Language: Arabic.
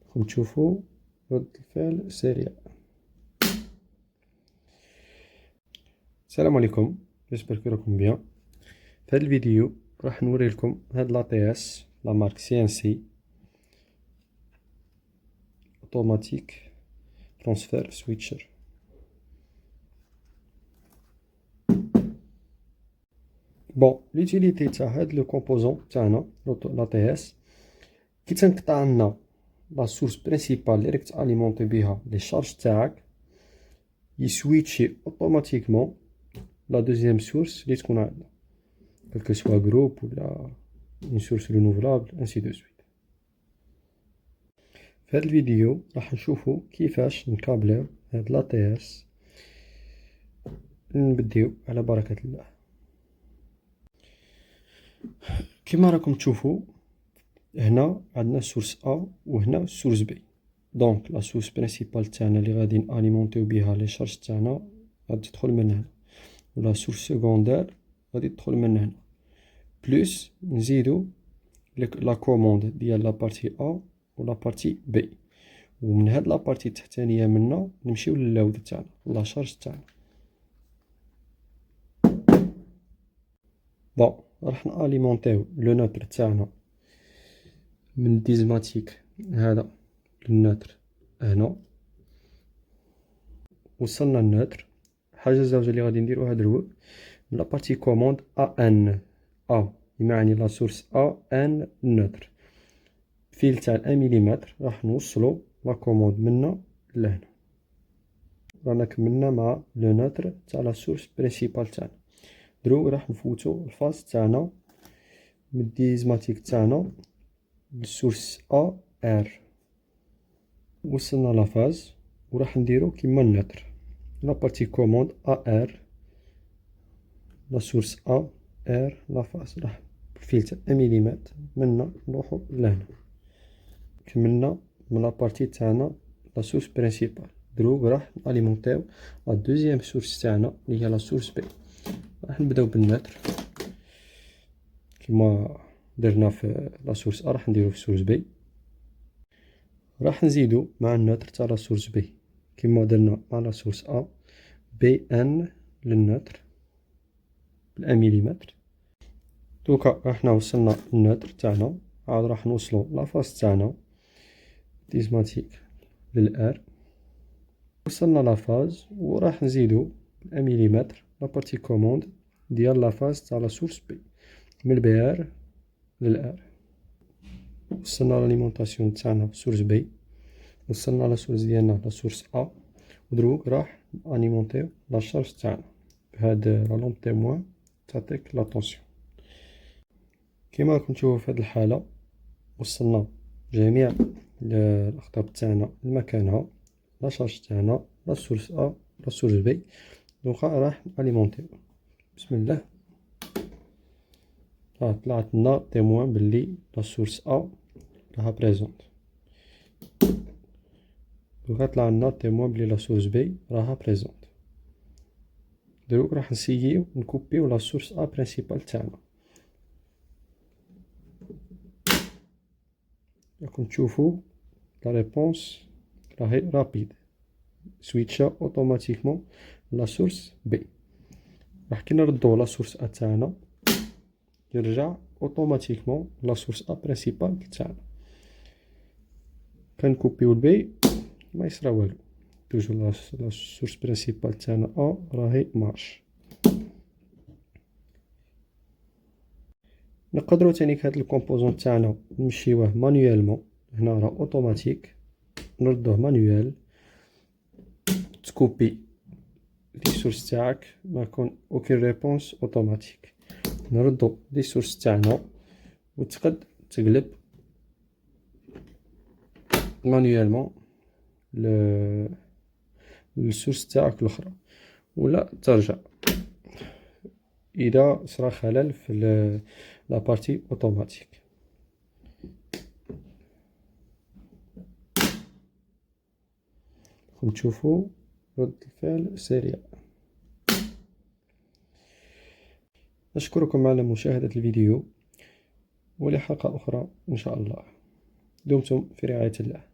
راكم تشوفوا رد الفعل سريع. السلام عليكم، جيسبر كو راكم بيان. في هذا الفيديو راح نوري لكم هاد لا تي اس لا مارك سي ان سي اوتوماتيك ترانسفير سويتشر. بون لوتيليتي تاع هاد لو كومبوزون تاعنا لا تي اس، كي تنقطع لنا لا سورس برينسيبال اللي راك تاليمونتي بيها لي شارج تاعك، يسويتشي اوتوماتيكمون لا دوزيام سورس اللي تكون عندنا، quel que soit groupe ولا une source renouvelable ainsi de suite. في هذا الفيديو راح نشوفو كيفاش نكابليو هاد لا تي اس. نبديو على بركة الله. كما راكم تشوفو هنا عندنا سورس ا وهنا سورس بي. دونك لا سورس برينسيبال تاعنا اللي غادي ناليمونتيو بها لي شارج تاعنا غادي تدخل من هنا، ولا سورس سيكوندير غادي تدخل من هنا، بلوس نزيدو لا كوموند ديال لا بارتي ا ولا بارتي بي، ومن هاد لا بارتي التحتانيه منا نمشيو للود تاعنا لا شارج تاعنا. بون راح ناليمونطيو لو نوتر تاعنا من ديزماتيك هذا للنوتر هنا. وصلنا النوتر، حاجه زوجه اللي غادي نديروها دروك من لا بارتي كوموند ا ان ا يعني لا سورس ا ان النوتر، فيل تاع 1 مليمتر راح نوصلو لا كوموند منا لهنا. رانا كملنا مع لو نوتر تاع لا سورس برينسيبال تاعنا. دروك راح نفوتو الفاز تاعنا من الديزماتيك تاعنا للسورس ا ار. وصلنا لا فاز وراح نديرو كيما النوتر لا بارتي كوموند ا ار لا سورس ا ار لا فاز، راح بفيل تاع 1 مليمتر منا نروحو لهنا. كملنا من لا بارتي تاعنا لا سورس برينسيبال. دروك راح ناليمونطيو لا دوزيام سورس تاعنا اللي هي لا سورس بي. راح نبداو بالنوتر كيما درنا في لا سورس ا، راح نديرو في سورس بي. راح نزيدو مع النوتر تاع لا سورس بي كيما درنا مع لا سورس ا، بي ان للنوتر بال1 مليمتر. دوكا احنا وصلنا النوتر تاعنا، عاد راح نوصلو لافاز تاعنا ديزماتيك للار. وصلنا لافاز وراح نزيدو 1 مليمتر لا بارتي كوموند ديال لافاز تاع لا سورس بي من البي ار للار. وصلنا لاليمونطاسيون تاعنا في سورس بي، وصلنا لا سورس ديالنا لا سورس ا، ودروك راح انيمونطيو لا شارج تاعنا بهاد لا لومب تيموان تعطيك لا طونسيون. كيما راكم تشوفوا في هاد الحاله وصلنا جميع الاخطاب تاعنا لمكانها، لا شارج تاعنا لا سورس ا لا سورس بي. دوكا راح اليمونطيو. بسم الله. طلعت لنا تيموان بلي لا سورس ا راها بريزونت. دوكا طلع لنا تيموان بلي لا سورس بي راها بريزونت. دروك راح نسييو نكوبيو لا سورس ا برينسيبال تاعنا. راكم تشوفوا لا ريبونس راهي رابيد، سويتشا اوتوماتيكمون لا سورس بي. راح كي نردو لا سورس ا تاعنا يرجع اوتوماتيكمون لا سورس ا برينسيبال تاعنا. كنكوبيو البي ما يصرا والو، توجور لا سورس برينسيبال تاعنا ا راهي مارش. نقدروا تاني هاد الكومبوزون تاعنا نمشيوه مانيوالمون، هنا راه اوتوماتيك نردوه مانيوال. تكوبي لي سورس تاعك ما يكون اوكين ريبونس اوتوماتيك. نردو لي سورس تاعنا وتقد تقلب مانيوالمون للسورس تاعك الاخرى ولا ترجع اذا صرا خلل في لا بارتي اوتوماتيك. راكم تشوفوا رد الفعل سريع. أشكركم على مشاهدة الفيديو، ولحلقة أخرى إن شاء الله. دمتم في رعاية الله.